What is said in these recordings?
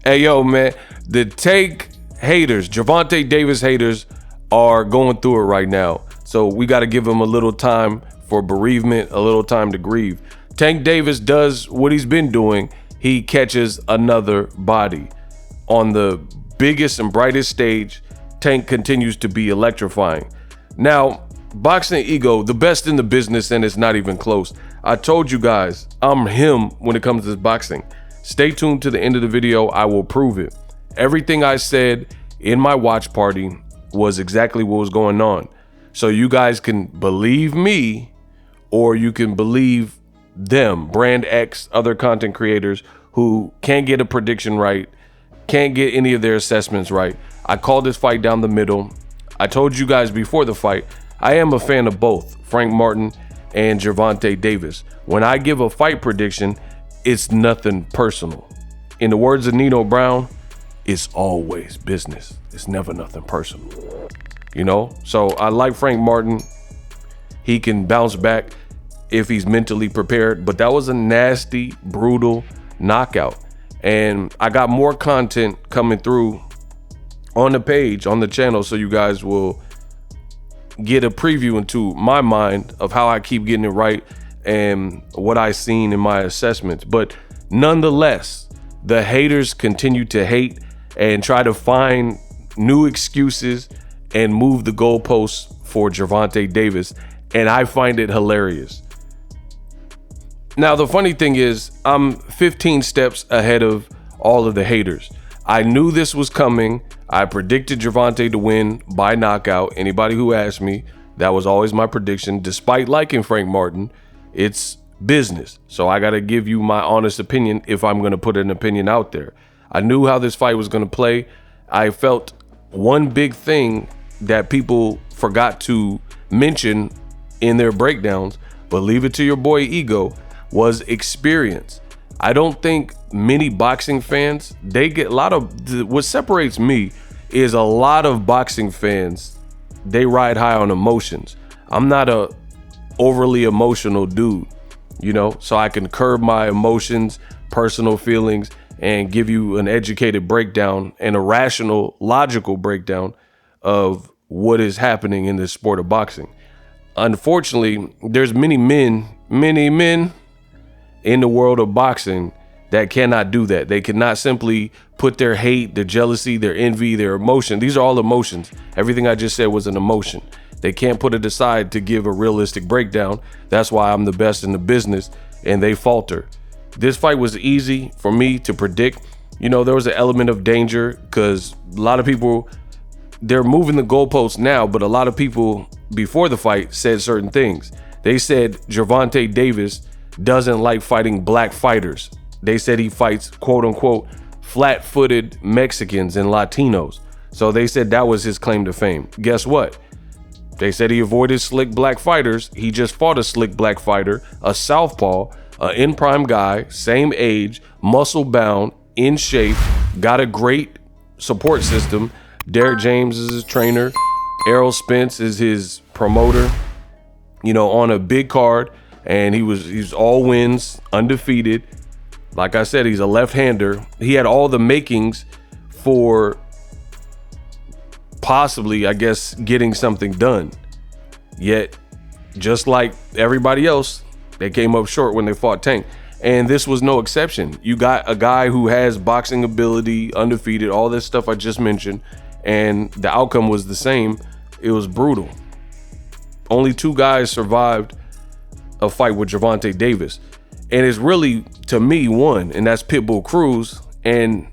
Hey, yo, man, the Tank haters, Gervonta Davis haters are going through it right now. So we got to give him a little time for bereavement, a little time to grieve. Tank Davis does what he's been doing. He catches another body. On the biggest and brightest stage, Tank continues to be electrifying. Now, Boxing Ego, the best in the business, and it's not even close. I told you guys, I'm him when it comes to boxing. Stay tuned to the end of the video. I will prove it. Everything I said in my watch party was exactly what was going on. So you guys can believe me, or you can believe them, Brand X, other content creators who can't get a prediction right, can't get any of their assessments right. I called this fight down the middle. I told you guys before the fight, I am a fan of both Frank Martin and Gervonta Davis. When I give a fight prediction, it's nothing personal. In the words of Nino Brown, it's always business. It's never nothing personal. You know? So I like Frank Martin. He can bounce back if he's mentally prepared, but that was a nasty, brutal knockout. And I got more content coming through on the page, on the channel, so you guys will get a preview into my mind of how I keep getting it right and what I seen in my assessments. But nonetheless, the haters continue to hate and try to find new excuses and move the goalposts for Gervonta Davis, and I find it hilarious. Now, the funny thing is, I'm 15 steps ahead of all of the haters. I knew this was coming. I predicted Gervonta to win by knockout. Anybody who asked me, that was always my prediction. Despite liking Frank Martin, it's business. So I got to give you my honest opinion if I'm going to put an opinion out there. I knew how this fight was going to play. I felt one big thing that people forgot to mention in their breakdowns, but leave it to your boy Ego, was experience. I don't think many boxing fans, they get a lot of, what separates me is a lot of boxing fans, they ride high on emotions. I'm not a overly emotional dude, you know, so I can curb my emotions, personal feelings, and give you an educated breakdown and a rational, logical breakdown of what is happening in this sport of boxing. Unfortunately, there's many men in the world of boxing that cannot do that. They cannot simply put their hate, their jealousy, their envy, their emotion. These are all emotions. Everything I just said was an emotion. They can't put it aside to give a realistic breakdown. That's why I'm the best in the business, and they falter. This fight was easy for me to predict. You know, there was an element of danger because a lot of people, they're moving the goalposts now, but a lot of people before the fight said certain things. They said Gervonta Davis doesn't like fighting black fighters. They said he fights, quote unquote, flat-footed Mexicans and Latinos. So they said that was his claim to fame. Guess what? They said he avoided slick black fighters. He just fought a slick black fighter, a southpaw, an in-prime guy, same age, muscle-bound, in shape, got a great support system. Derek James is his trainer. Errol Spence is his promoter, you know, on a big card. And he's all wins, undefeated. Like I said, he's a left-hander. He had all the makings for possibly, I guess, getting something done. Yet, just like everybody else, they came up short when they fought Tank. And this was no exception. You got a guy who has boxing ability, undefeated, all this stuff I just mentioned, and the outcome was the same. It was brutal. Only 2 guys survived a fight with Gervonta Davis. And it's really, to me, one, and that's Pitbull Cruz. And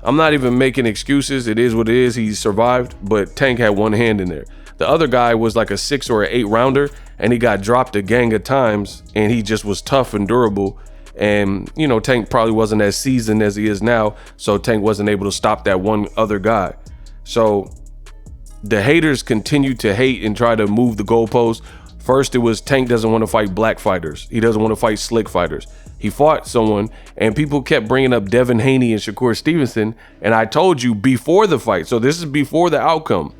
I'm not even making excuses. It is what it is. He survived, but Tank had one hand in there. The other guy was like a 6 or an 8 rounder, and he got dropped a gang of times, and he just was tough and durable. And, you know, Tank probably wasn't as seasoned as he is now, so Tank wasn't able to stop that one other guy. So the haters continue to hate and try to move the goalposts. First, it was Tank doesn't want to fight black fighters. He doesn't want to fight slick fighters. He fought someone, and people kept bringing up Devin Haney and Shakur Stevenson, and I told you before the fight, so this is before the outcome,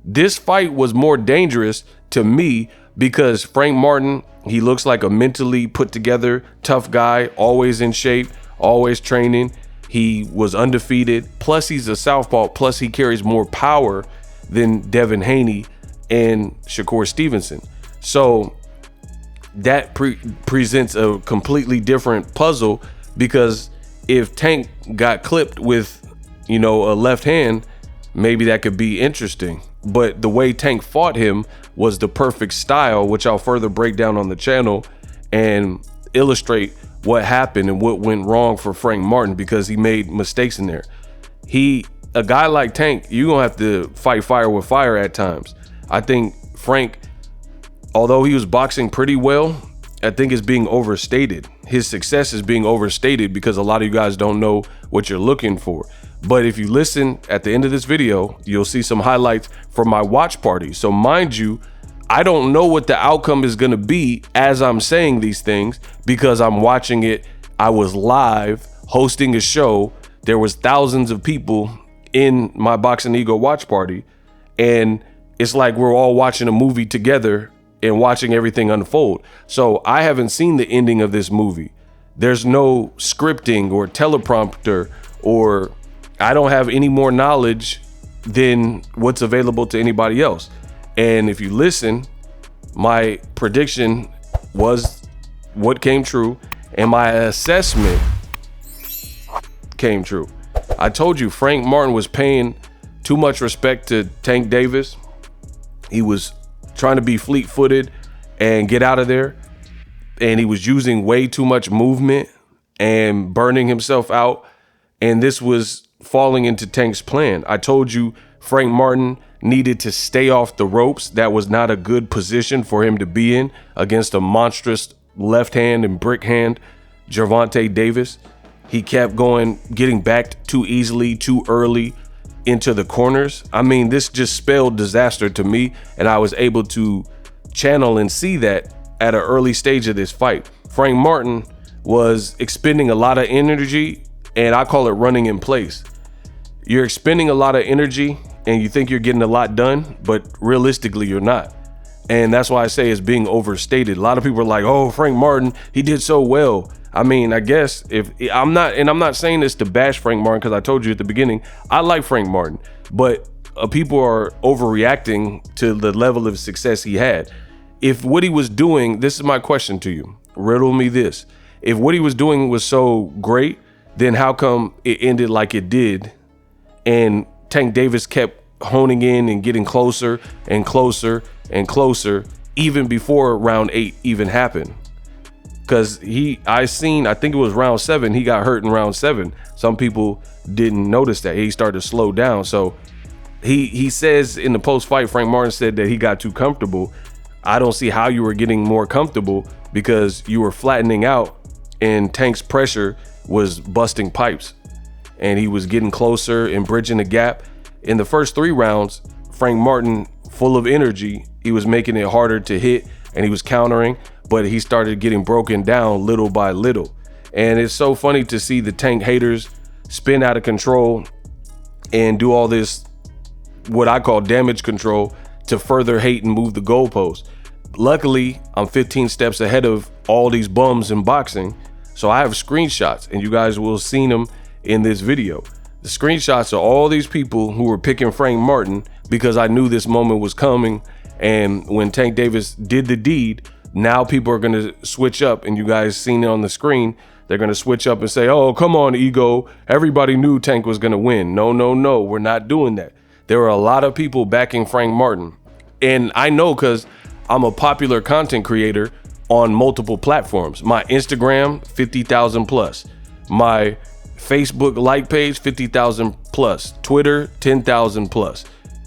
this fight was more dangerous to me because Frank Martin, he looks like a mentally put together, tough guy, always in shape, always training. He was undefeated. Plus, he's a southpaw. Plus, he carries more power than Devin Haney and Shakur Stevenson. So that presents a completely different puzzle, because if Tank got clipped with, a left hand, maybe that could be interesting. But the way Tank fought him was the perfect style, which I'll further break down on the channel and illustrate what happened and what went wrong for Frank Martin, because he made mistakes in there. A guy like Tank, you're gonna have to fight fire with fire at times. I think Frank, although he was boxing pretty well, I think it's being overstated. His success is being overstated because a lot of you guys don't know what you're looking for. But if you listen at the end of this video, you'll see some highlights from my watch party. So mind you, I don't know what the outcome is gonna be as I'm saying these things, because I'm watching it. I was live hosting a show. There was thousands of people in my Boxing Ego watch party. And it's like we're all watching a movie together and watching everything unfold. So I haven't seen the ending of this movie. There's no scripting or teleprompter, or I don't have any more knowledge than what's available to anybody else. And if you listen, my prediction was what came true, and my assessment came true. I told you Frank Martin was paying too much respect to Tank Davis. He was trying to be fleet-footed and get out of there, and he was using way too much movement and burning himself out, and this was falling into Tank's plan. I told you Frank Martin needed to stay off the ropes. That was not a good position for him to be in against a monstrous left hand and brick hand Gervonta Davis. He kept going, getting backed too easily, too early into the corners. I mean, this just spelled disaster to me, and I was able to channel and see that at an early stage of this fight. Frank Martin was expending a lot of energy, and I call it running in place. You're expending a lot of energy and you think you're getting a lot done, but realistically you're not. And that's why I say it's being overstated. A lot of people are like, oh, Frank Martin, he did so well. I mean, I guess I'm not saying this to bash Frank Martin, because I told you at the beginning, I like Frank Martin, but people are overreacting to the level of success he had. If what he was doing, this is my question to you, riddle me this. If what he was doing was so great, then how come it ended like it did? And Tank Davis kept honing in and getting closer and closer and closer, even before round 8 even happened. Because I think it was round 7, he got hurt in round 7. Some people didn't notice that. He started to slow down. So he says in the post-fight, Frank Martin said that he got too comfortable. I don't see how you were getting more comfortable, because you were flattening out and Tank's pressure was busting pipes. And he was getting closer and bridging the gap. In the first 3 rounds, Frank Martin, full of energy, he was making it harder to hit and he was countering, but he started getting broken down little by little. And it's so funny to see the Tank haters spin out of control and do all this, what I call damage control, to further hate and move the goalposts. Luckily, I'm 15 steps ahead of all these bums in boxing, so I have screenshots, and you guys will have seen them in this video. The screenshots are all these people who were picking Frank Martin because I knew this moment was coming. And when Tank Davis did the deed, now people are going to switch up, and you guys seen it on the screen. They're going to switch up and say, oh, come on, Ego. Everybody knew Tank was going to win. No, we're not doing that. There were a lot of people backing Frank Martin. And I know, because I'm a popular content creator on multiple platforms. My Instagram, 50,000 plus. My Facebook like page, 50,000 plus. Twitter, 10,000 plus.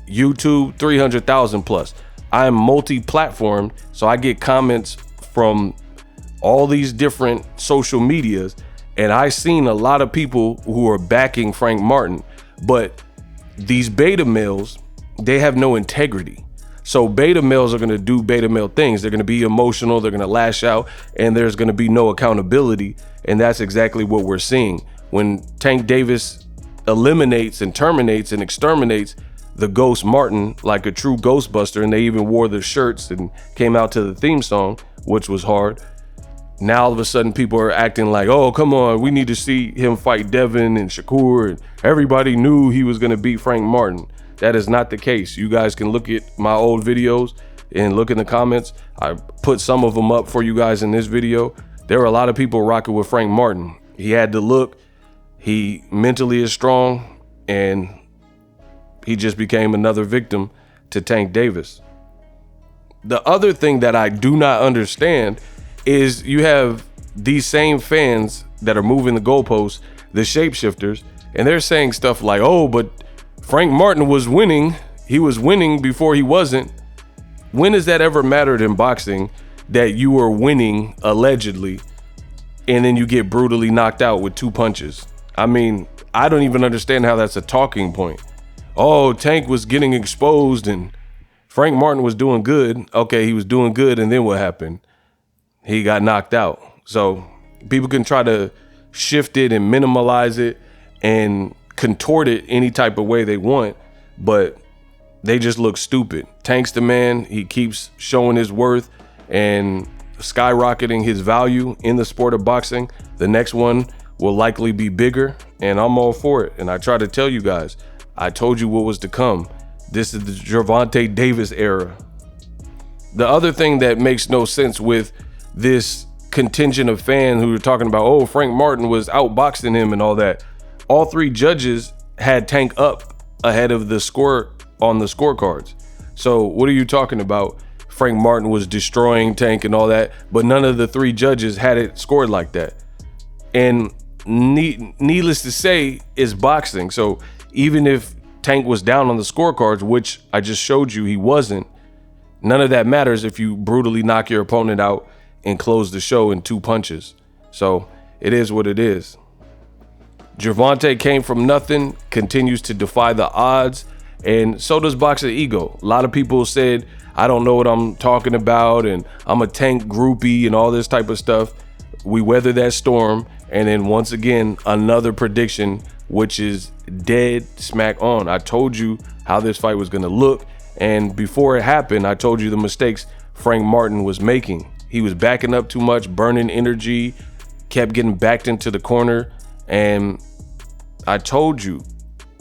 YouTube, 300,000 plus. I'm multi-platform, so I get comments from all these different social medias, and I've seen a lot of people who are backing Frank Martin. But these beta males, they have no integrity. So beta males are going to do beta male things. They're going to be emotional, they're going to lash out, and there's going to be no accountability. And that's exactly what we're seeing. When Tank Davis eliminates and terminates and exterminates the Ghost Martin like a true Ghostbuster, and they even wore the shirts and came out to the theme song, which was hard. Now all of a sudden people are acting like, oh, come on, we need to see him fight Devin and Shakur, and everybody knew he was gonna beat Frank Martin. That is not the case. You guys can look at my old videos and look in the comments. I put some of them up for you guys in this video. There were a lot of people rocking with Frank Martin. He had the look, he mentally is strong, and he just became another victim to Tank Davis. The other thing that I do not understand is you have these same fans that are moving the goalposts, the shapeshifters, and they're saying stuff like, oh, but Frank Martin was winning. He was winning before he wasn't. When has that ever mattered in boxing that you were winning allegedly and then you get brutally knocked out with 2 punches? I mean, I don't even understand how that's a talking point. Oh, Tank was getting exposed and Frank Martin was doing good. Okay, he was doing good, and then what happened? He got knocked out. So people can try to shift it and minimalize it and contort it any type of way they want, but they just look stupid. Tank's the man. He keeps showing his worth and skyrocketing his value in the sport of boxing. The next one will likely be bigger, and I'm all for it. And I try to tell you guys, I told you what was to come. This is the Gervonta Davis era. The other thing that makes no sense with this contingent of fans who are talking about, oh, Frank Martin was outboxing him and all that. All 3 judges had Tank up ahead of the score on the scorecards. So what are you talking about? Frank Martin was destroying Tank and all that, but none of the 3 judges had it scored like that. And needless to say, it's boxing. So even if Tank was down on the scorecards, which I just showed you he wasn't, none of that matters if you brutally knock your opponent out and close the show in 2 punches. So it is what it is. Gervonta came from nothing, continues to defy the odds, and so does Boxing Ego. A lot of people said, I don't know what I'm talking about, and I'm a Tank groupie and all this type of stuff. We weathered that storm, and then once again, another prediction, which is dead smack on. I told you how this fight was gonna look, and before it happened, I told you the mistakes Frank Martin was making. He was backing up too much, burning energy, kept getting backed into the corner, and I told you,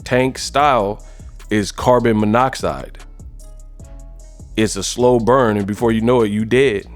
Tank's style is carbon monoxide. It's a slow burn, and before you know it, you dead.